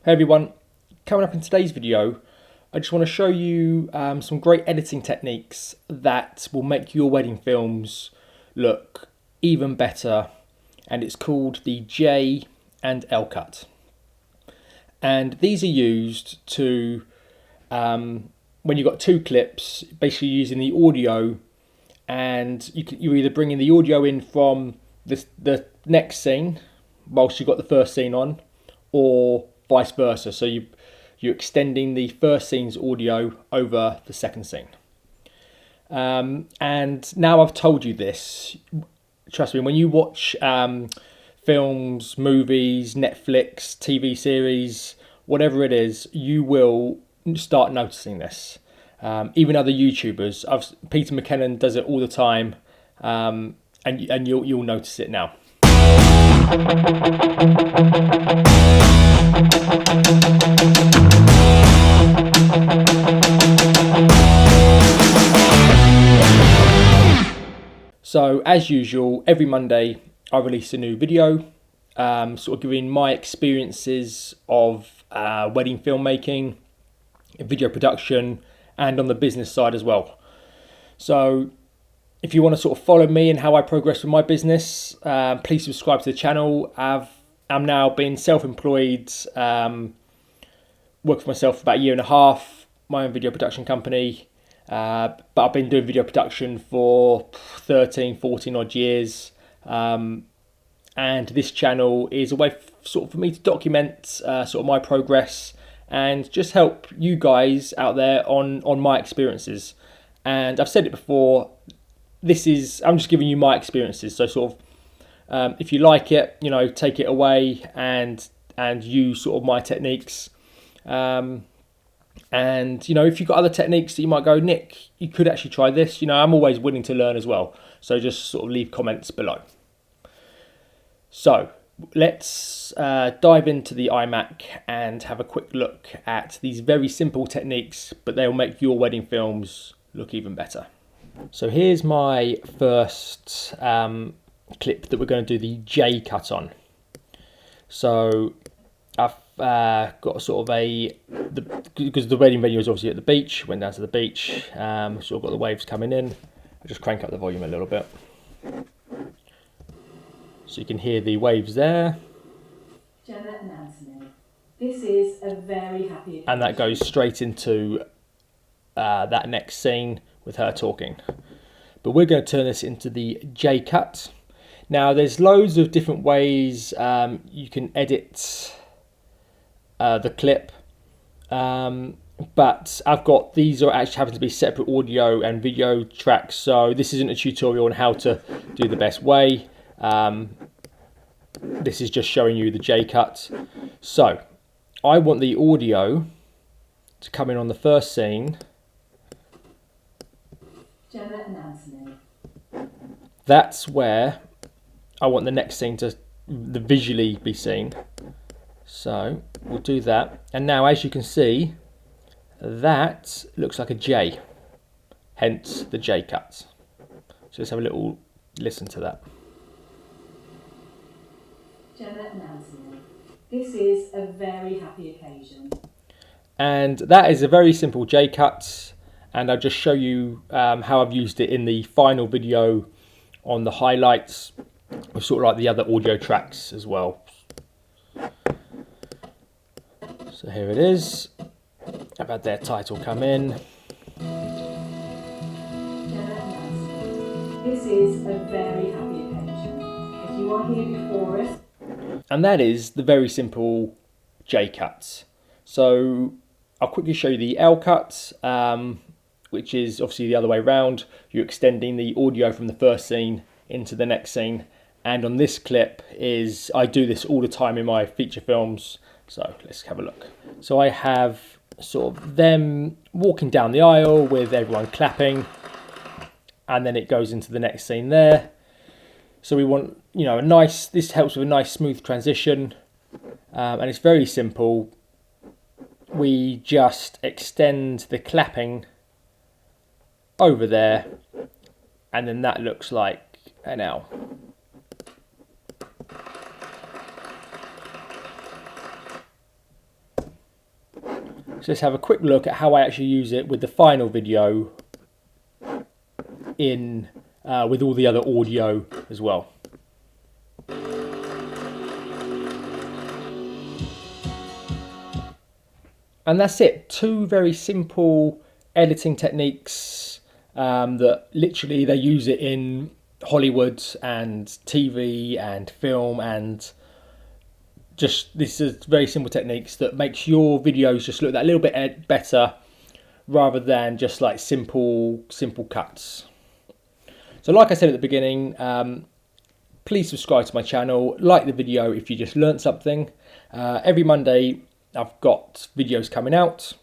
Hey everyone, coming up in today's video, I just want to show you some great editing techniques that will make your wedding films look even better, and it's called the J and L cut. And these are used to, when you've got two clips, basically using the audio, and you either bring in the audio in from the next scene whilst you've got the first scene on, or vice versa. So you're extending the first scene's audio over the second scene. And now I've told you this, trust me, when you watch films, movies, Netflix, TV series, whatever it is, you will start noticing this. Even other YouTubers, Peter McKinnon does it all the time, and you'll notice it now. So as usual, every Monday I release a new video, sort of giving my experiences of wedding filmmaking, video production, and on the business side as well. So if you want to sort of follow me and how I progress with my business, please subscribe to the channel. I'm now been self-employed, worked for myself for about a year and a half, my own video production company. But I've been doing video production for 13, 14 odd years. And this channel is a way for me to document sort of my progress and just help you guys out there on my experiences. And I've said it before, I'm just giving you my experiences. So sort of, if you like it, take it away and use sort of my techniques. And if you've got other techniques that you might go, Nick, you could actually try this. I'm always willing to learn as well. So just sort of leave comments below. So let's dive into the iMac and have a quick look at these very simple techniques, but they'll make your wedding films look even better. So here's my first clip that we're going to do the J cut on. So I've got sort of because the wedding venue is obviously at the beach, went down to the beach, sort of got the waves coming in. I'll just crank up the volume a little bit so you can hear the waves there. Jenna and Anthony, this is a very happy occasion. And that goes straight into that next scene with her talking. But we're going to turn this into the J cut. Now there's loads of different ways you can edit the clip, but I've got these are actually happen to be separate audio and video tracks, so this isn't a tutorial on how to do the best way. This is just showing you the J cut. So I want the audio to come in on the first scene. Jenna and Anthony. That's where I want the next scene to visually be seen. So we'll do that. And now, as you can see, that looks like a J, hence the J cut. So let's have a little listen to that. Jenna and Anthony, this is a very happy occasion. And that is a very simple J cut, and I'll just show you how I've used it in the final video on the highlights, with sort of like the other audio tracks as well. So here it is. I've had their title come in. Jenna and Anthony, this is a very happy occasion. If you are here before us. And that is the very simple J cuts. So I'll quickly show you the L cut, which is obviously the other way around. You're extending the audio from the first scene into the next scene. And on this clip I do this all the time in my feature films. So let's have a look. So I have sort of them walking down the aisle with everyone clapping, and then it goes into the next scene there. So we want, this helps with a nice smooth transition, and it's very simple. We just extend the clapping over there, and then that looks like an L. So let's have a quick look at how I actually use it with the final video in with all the other audio as well. And that's it. 2 very simple editing techniques that literally they use it in Hollywood and TV and film, and just this is very simple techniques that makes your videos just look that little bit better rather than just like simple cuts. So like I said at the beginning, please subscribe to my channel, like the video if you just learned something. Every Monday I've got videos coming out,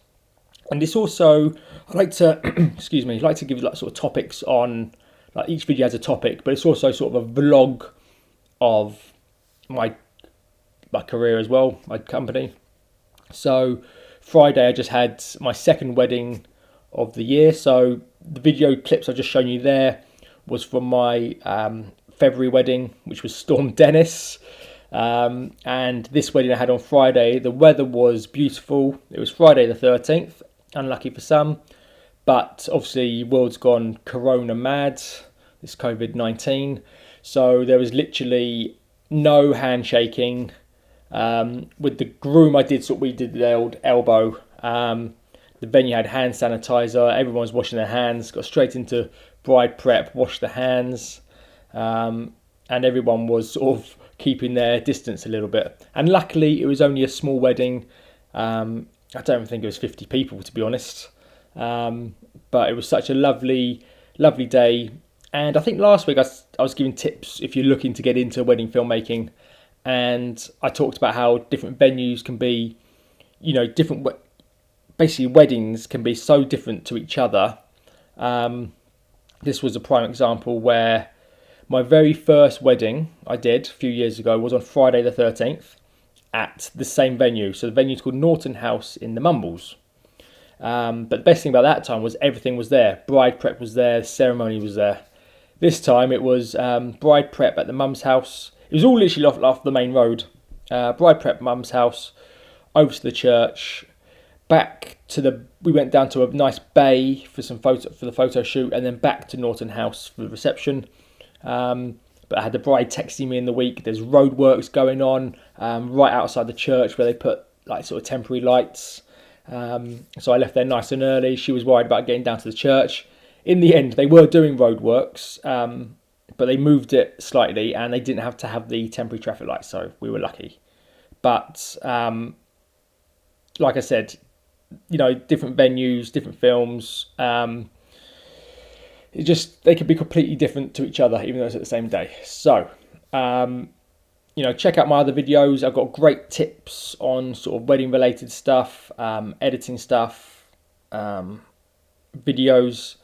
and it's also I like to excuse me, like to give like sort of topics on, like each video has a topic, but it's also sort of a vlog of my career as well, my company. So Friday I just had my 2nd wedding of the year, so the video clips I've just shown you there was from my February wedding, which was Storm Dennis. And this wedding I had on Friday, the weather was beautiful. It was Friday the 13th, unlucky for some, but obviously world's gone corona mad, this COVID-19, so there was literally no handshaking. With the groom we did the old elbow. The venue had hand sanitizer, everyone was washing their hands, got straight into bride prep, washed their hands, and everyone was sort of keeping their distance a little bit. And luckily it was only a small wedding. I don't think it was 50 people, to be honest, but it was such a lovely day. And I think last week I was giving tips if you're looking to get into wedding filmmaking, and I talked about how different venues can be, basically weddings can be so different to each other. This was a prime example where my very first wedding I did a few years ago was on Friday the 13th at the same venue. So the venue is called Norton House in the Mumbles. But the best thing about that time was everything was there. Bride prep was there, ceremony was there. This time it was bride prep at the mum's house. It was all literally off the main road. Bride prep, mum's house, over to the church, we went down to a nice bay for the photo shoot, and then back to Norton House for the reception. But I had the bride texting me in the week. There's roadworks going on right outside the church where they put like sort of temporary lights. So I left there nice and early. She was worried about getting down to the church. In the end, they were doing roadworks, but they moved it slightly and they didn't have to have the temporary traffic lights, so we were lucky. But like I said, different venues, different films. They could be completely different to each other, even though it's at the same day. So, check out my other videos. I've got great tips on sort of wedding related stuff, editing stuff, videos.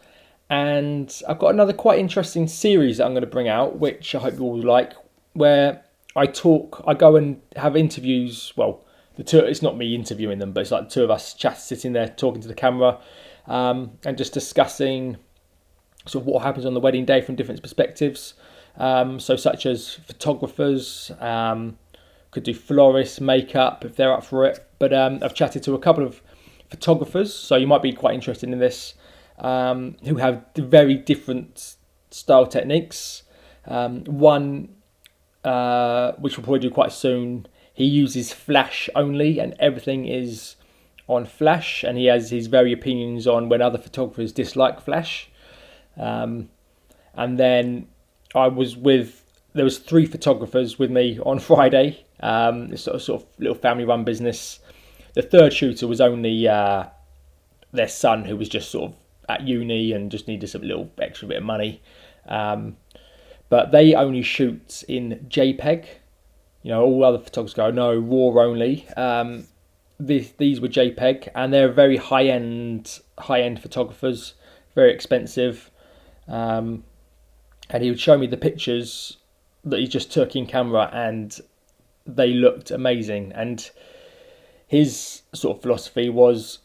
And I've got another quite interesting series that I'm going to bring out, which I hope you all like, where I go and have interviews. Well, it's not me interviewing them, but it's like the two of us sitting there talking to the camera, and just discussing sort of what happens on the wedding day from different perspectives. So such as photographers, could do florists, makeup if they're up for it. But I've chatted to a couple of photographers, so you might be quite interested in this, who have very different style techniques. One, which we'll probably do quite soon, he uses flash only and everything is on flash, and he has his very opinions on when other photographers dislike flash. And then there was 3 photographers with me on Friday. It's sort of little family run business. The third shooter was only their son, who was just sort of at uni and just needed some little extra bit of money. But they only shoot in JPEG. All other photographers go, no, RAW only. These were JPEG, and they're very high-end photographers, very expensive. And he would show me the pictures that he just took in camera, and they looked amazing. And his sort of philosophy was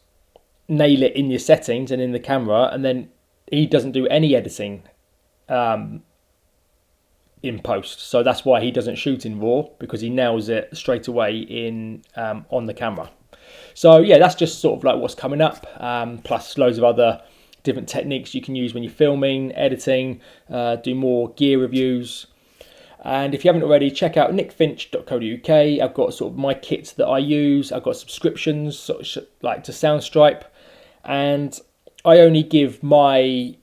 nail it in your settings and in the camera, and then he doesn't do any editing in post. So that's why he doesn't shoot in RAW, because he nails it straight away in on the camera. So yeah, that's just sort of like what's coming up, plus loads of other different techniques you can use when you're filming, editing, do more gear reviews. And if you haven't already, check out nickfinch.co.uk. I've got sort of my kits that I use. I've got subscriptions sort of like to Soundstripe, and I only give my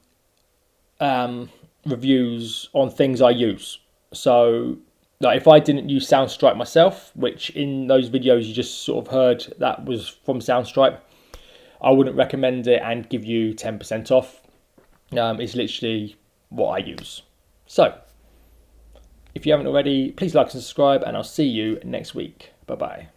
reviews on things I use. So like if I didn't use Soundstripe myself, which in those videos you just sort of heard that was from Soundstripe, I wouldn't recommend it and give you 10% off. It's literally what I use. So if you haven't already, please like and subscribe, and I'll see you next week. Bye bye.